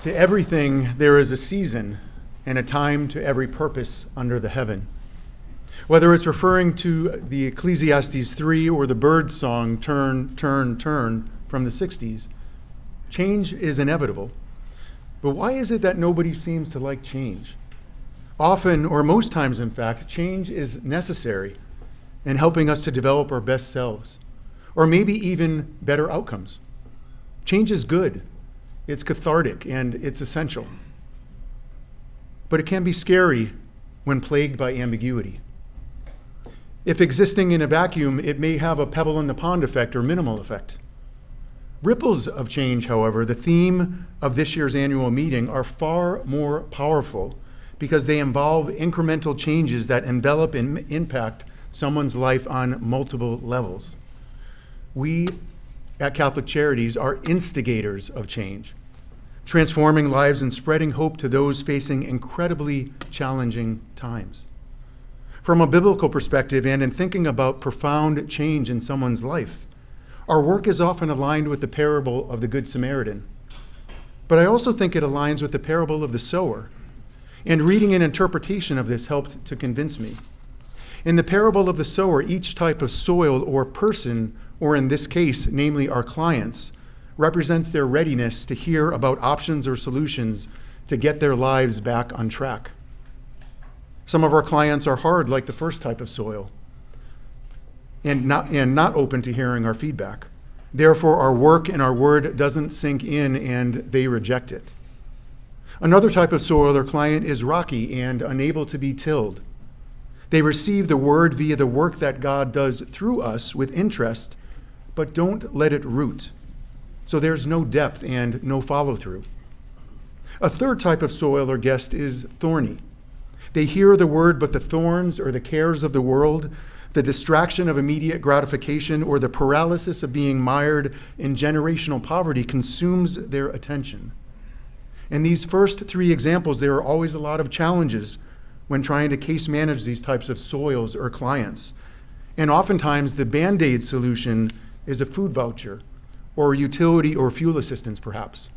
To everything there is a season and a time to every purpose under the heaven. Whether it's referring to the Ecclesiastes 3 or the bird song, Turn, Turn, Turn, from the 60s, change is inevitable. But why is it that nobody seems to like change? Often, or most times in fact, change is necessary in helping us to develop our best selves, or maybe even better outcomes. Change is good, it's cathartic, and it's essential. But it can be scary when plagued by ambiguity. If existing in a vacuum, it may have a pebble in the pond effect or minimal effect. Ripples of change, however, the theme of this year's annual meeting, are far more powerful because they involve incremental changes that envelop and impact someone's life on multiple levels. We at Catholic Charities are instigators of change, transforming lives and spreading hope to those facing incredibly challenging times. From a biblical perspective and in thinking about profound change in someone's life, our work is often aligned with the parable of the Good Samaritan. But I also think it aligns with the parable of the sower. And reading an interpretation of this helped to convince me. In the parable of the sower, each type of soil or person, or in this case, namely our clients, represents their readiness to hear about options or solutions to get their lives back on track. Some of our clients are hard, like the first type of soil, and not open to hearing our feedback. Therefore, our work and our word doesn't sink in and they reject it. Another type of soil or client is rocky and unable to be tilled. They receive the word via the work that God does through us with interest, but don't let it root. So there's no depth and no follow-through. A third type of soil or guest is thorny. They hear the word, but the thorns or the cares of the world, the distraction of immediate gratification, or the paralysis of being mired in generational poverty consumes their attention. In these first three examples, there are always a lot of challenges when trying to case manage these types of soils or clients. And oftentimes the Band-Aid solution is a food voucher or utility or fuel assistance perhaps.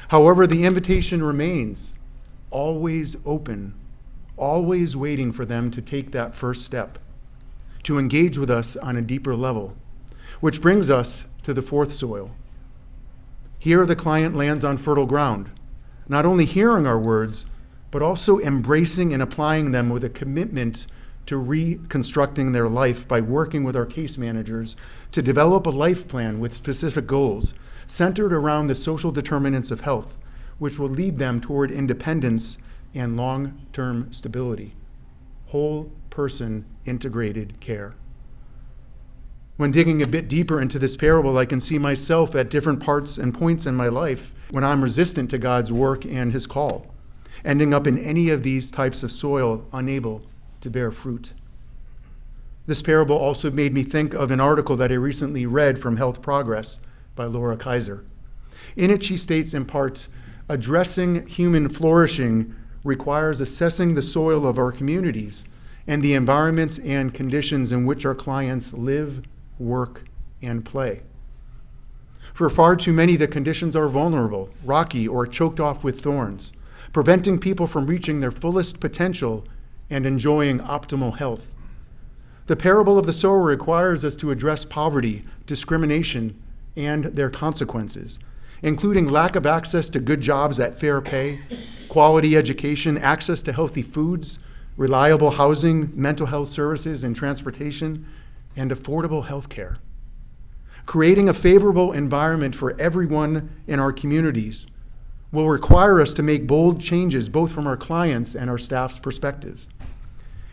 However, the invitation remains always open, always waiting for them to take that first step, to engage with us on a deeper level, which brings us to the fourth soil. Here the client lands on fertile ground, not only hearing our words, but also embracing and applying them with a commitment to reconstructing their life by working with our case managers to develop a life plan with specific goals centered around the social determinants of health, which will lead them toward independence and long-term stability. Whole person integrated care. When digging a bit deeper into this parable, I can see myself at different parts and points in my life when I'm resistant to God's work and his call, ending up in any of these types of soil unable to bear fruit. This parable also made me think of an article that I recently read from Health Progress by Laura Kaiser. In it, she states in part, addressing human flourishing requires assessing the soil of our communities and the environments and conditions in which our clients live, work, and play. For far too many, the conditions are vulnerable, rocky, or choked off with thorns, preventing people from reaching their fullest potential and enjoying optimal health. The parable of the sower requires us to address poverty, discrimination, and their consequences, including lack of access to good jobs at fair pay, quality education, access to healthy foods, reliable housing, mental health services and transportation, and affordable health care. Creating a favorable environment for everyone in our communities will require us to make bold changes both from our clients and our staff's perspectives.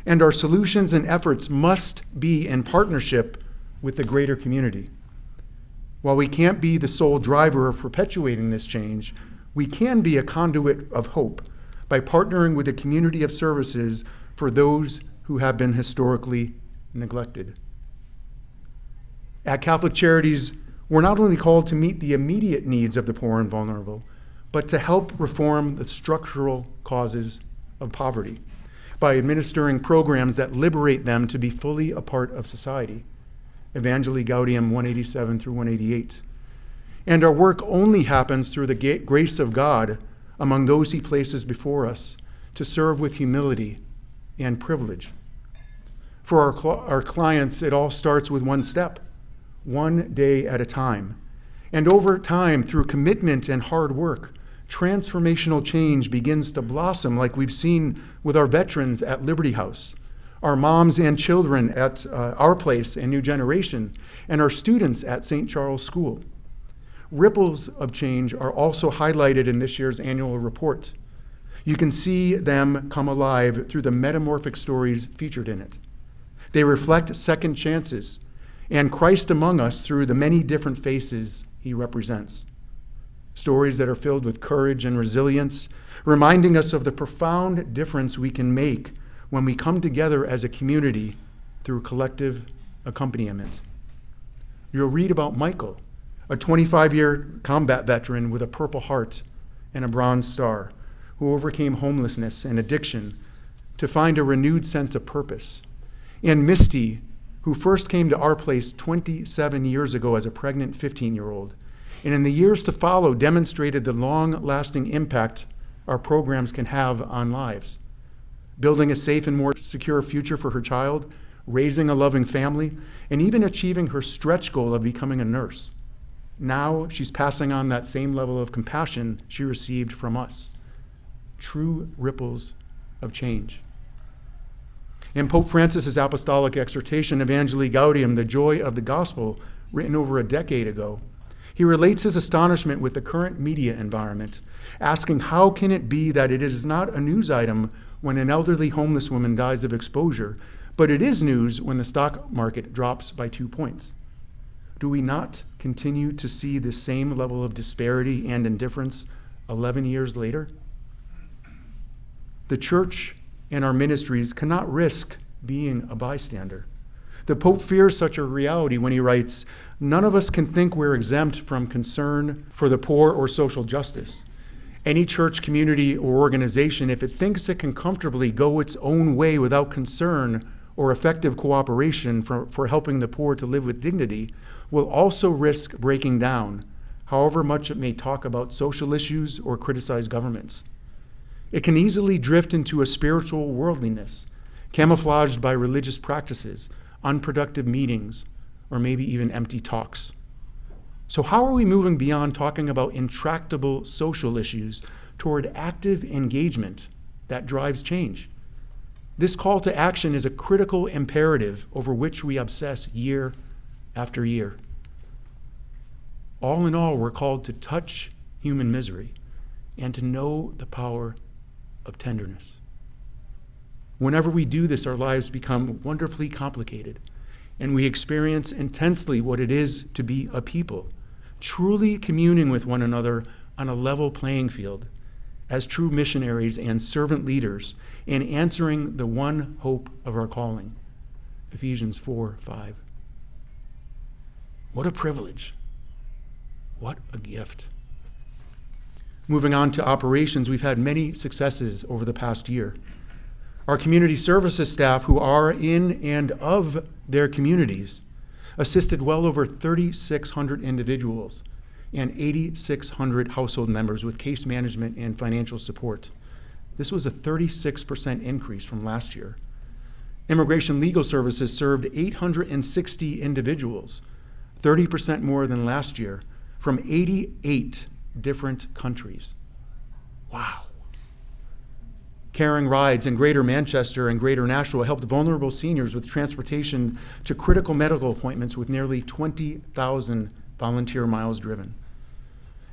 And our solutions and efforts must be in partnership with the greater community. While we can't be the sole driver of perpetuating this change, we can be a conduit of hope by partnering with a community of services for those who have been historically neglected. At Catholic Charities, we're not only called to meet the immediate needs of the poor and vulnerable, but to help reform the structural causes of poverty by administering programs that liberate them to be fully a part of society. Evangelii Gaudium 187 through 188. And our work only happens through the grace of God among those he places before us to serve with humility and privilege. For our clients, it all starts with one step, one day at a time. And over time, through commitment and hard work, transformational change begins to blossom, like we've seen with our veterans at Liberty House, our moms and children at Our Place and New Generation, and our students at St. Charles School. Ripples of change are also highlighted in this year's annual report. You can see them come alive through the metamorphic stories featured in it. They reflect second chances and Christ among us through the many different faces he represents. Stories that are filled with courage and resilience, reminding us of the profound difference we can make when we come together as a community through collective accompaniment. You'll read about Michael, a 25-year combat veteran with a Purple Heart and a Bronze Star, who overcame homelessness and addiction to find a renewed sense of purpose. And Misty, who first came to Our Place 27 years ago as a pregnant 15-year-old, and in the years to follow demonstrated the long-lasting impact our programs can have on lives. Building a safe and more secure future for her child, raising a loving family, and even achieving her stretch goal of becoming a nurse. Now she's passing on that same level of compassion she received from us. True ripples of change. In Pope Francis's apostolic exhortation, Evangelii Gaudium, the joy of the gospel, written over a decade ago, he relates his astonishment with the current media environment, asking how can it be that it is not a news item when an elderly homeless woman dies of exposure, but it is news when the stock market drops by 2 points? Do we not continue to see the same level of disparity and indifference 11 years later? The church and our ministries cannot risk being a bystander. The Pope fears such a reality when he writes, "None of us can think we're exempt from concern for the poor or social justice. Any church, community, or organization, if it thinks it can comfortably go its own way without concern or effective cooperation for helping the poor to live with dignity, will also risk breaking down, however much it may talk about social issues or criticize governments. It can easily drift into a spiritual worldliness, camouflaged by religious practices, unproductive meetings, or maybe even empty talks. So how are we moving beyond talking about intractable social issues toward active engagement that drives change? This call to action is a critical imperative over which we obsess year after year. All in all, we're called to touch human misery and to know the power of tenderness. Whenever we do this, our lives become wonderfully complicated, and we experience intensely what it is to be a people, truly communing with one another on a level playing field as true missionaries and servant leaders, and answering the one hope of our calling, Ephesians 4:5. What a privilege. What a gift. Moving on to operations, we've had many successes over the past year. Our community services staff, who are in and of their communities, assisted well over 3,600 individuals and 8,600 household members with case management and financial support. This was a 36% increase from last year. Immigration Legal Services served 860 individuals, 30% more than last year, from 88 different countries. Wow. Caring Rides in Greater Manchester and Greater Nashua helped vulnerable seniors with transportation to critical medical appointments with nearly 20,000 volunteer miles driven.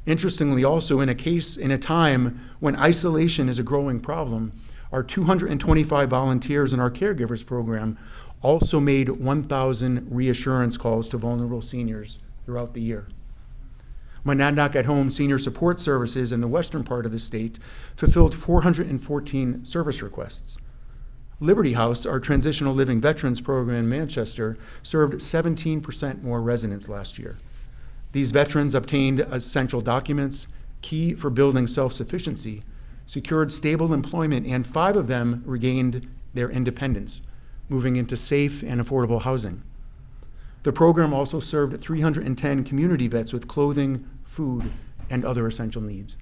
Interestingly, also in a time when isolation is a growing problem, our 225 volunteers in our caregivers program also made 1,000 reassurance calls to vulnerable seniors throughout the year. Monadnock at Home Senior Support Services in the western part of the state fulfilled 414 service requests. Liberty House, our transitional living veterans program in Manchester, served 17% more residents last year. These veterans obtained essential documents, key for building self-sufficiency, secured stable employment, and 5 of them regained their independence, moving into safe and affordable housing. The program also served 310 community vets with clothing, food, and other essential needs.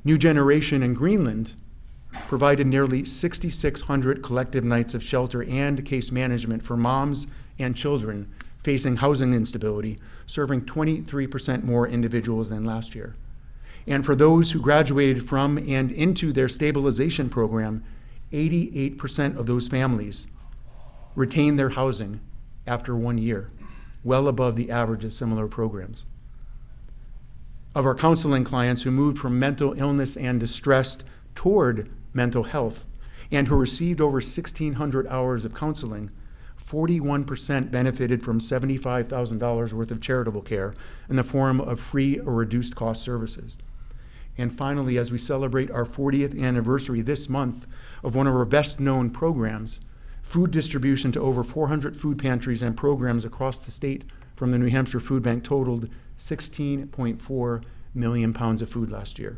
New Generation in Greenland provided nearly 6,600 collective nights of shelter and case management for moms and children facing housing instability, serving 23% more individuals than last year. And for those who graduated from and into their stabilization program, 88% of those families retained their housing after 1 year, well above the average of similar programs. Of our counseling clients who moved from mental illness and distress toward mental health and who received over 1,600 hours of counseling, 41% benefited from $75,000 worth of charitable care in the form of free or reduced cost services. And finally, as we celebrate our 40th anniversary this month of one of our best known programs, food distribution to over 400 food pantries and programs across the state from the New Hampshire Food Bank totaled 16.4 million pounds of food last year.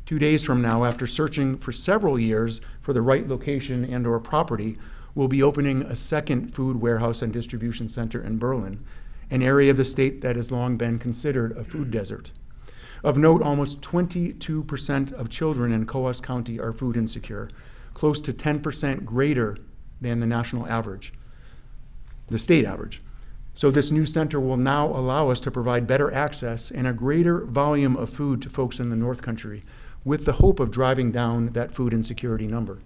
2 days from now, after searching for several years for the right location and or property, we'll be opening a second food warehouse and distribution center in Berlin, an area of the state that has long been considered a food desert. Of note, almost 22% of children in Coos County are food insecure, close to 10% greater than the national average, the state average. So this new center will now allow us to provide better access and a greater volume of food to folks in the North Country, with the hope of driving down that food insecurity number.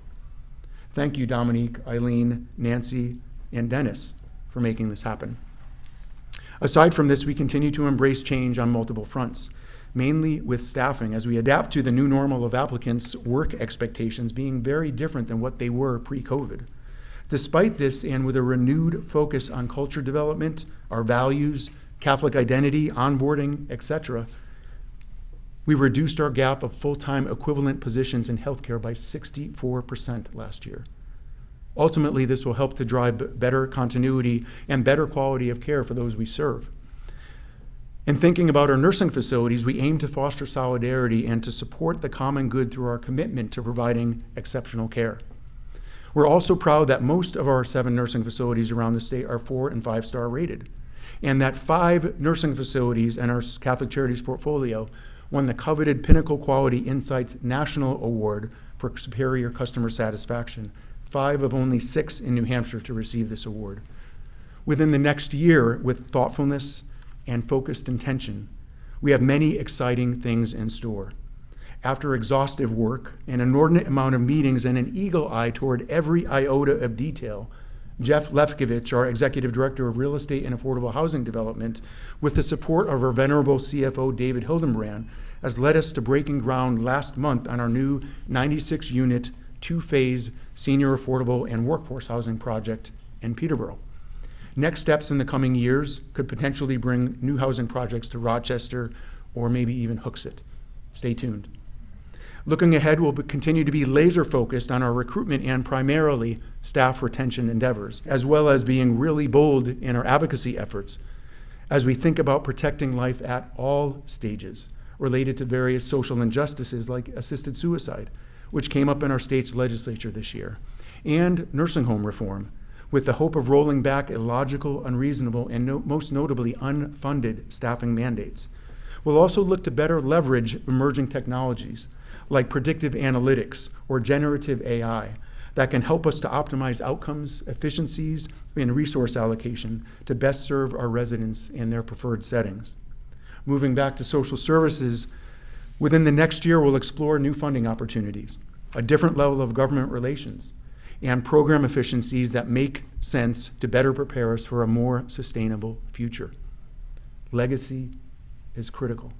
Thank you, Dominique, Eileen, Nancy, and Dennis for making this happen. Aside from this, we continue to embrace change on multiple fronts, mainly with staffing, as we adapt to the new normal of applicants' work expectations being very different than what they were pre-COVID. Despite this, and with a renewed focus on culture development, our values, Catholic identity, onboarding, etc., we reduced our gap of full-time equivalent positions in healthcare by 64% last year. Ultimately, this will help to drive better continuity and better quality of care for those we serve. In thinking about our nursing facilities, we aim to foster solidarity and to support the common good through our commitment to providing exceptional care. We're also proud that most of our 7 nursing facilities around the state are 4- and 5-star rated, and that 5 nursing facilities in our Catholic Charities portfolio won the coveted Pinnacle Quality Insights National Award for Superior Customer Satisfaction, 5 of only 6 in New Hampshire to receive this award. Within the next year, with thoughtfulness and focused intention, we have many exciting things in store. After exhaustive work, an inordinate amount of meetings, and an eagle eye toward every iota of detail, Jeff Lefkovich, our Executive Director of Real Estate and Affordable Housing Development, with the support of our venerable CFO, David Hildenbrand, has led us to breaking ground last month on our new 96-unit, 2-phase senior affordable and workforce housing project in Peterborough. Next steps in the coming years could potentially bring new housing projects to Rochester or maybe even Hooksett. Stay tuned. Looking ahead, we'll continue to be laser focused on our recruitment and primarily staff retention endeavors, as well as being really bold in our advocacy efforts as we think about protecting life at all stages related to various social injustices like assisted suicide, which came up in our state's legislature this year, and nursing home reform, with the hope of rolling back illogical, unreasonable, and most notably unfunded staffing mandates. We'll also look to better leverage emerging technologies like predictive analytics or generative AI that can help us to optimize outcomes, efficiencies, and resource allocation to best serve our residents in their preferred settings. Moving back to social services, within the next year, we'll explore new funding opportunities, a different level of government relations, and program efficiencies that make sense to better prepare us for a more sustainable future. Legacy is critical.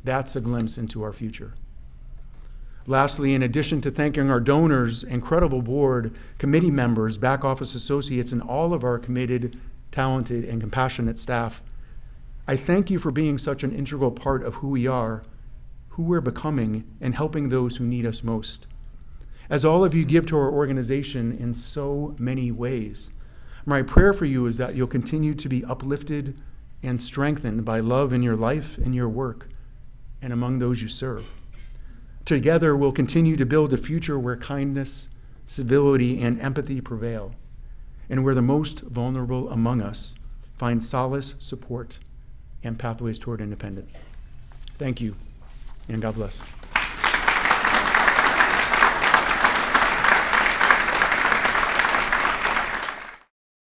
That's a glimpse into our future. Lastly, in addition to thanking our donors, incredible board, committee members, back office associates, and all of our committed, talented, and compassionate staff, I thank you for being such an integral part of who we are, who we're becoming, and helping those who need us most. As all of you give to our organization in so many ways, my prayer for you is that you'll continue to be uplifted and strengthened by love in your life and your work and among those you serve. Together, we'll continue to build a future where kindness, civility, and empathy prevail, and where the most vulnerable among us find solace, support, and pathways toward independence. Thank you, and God bless.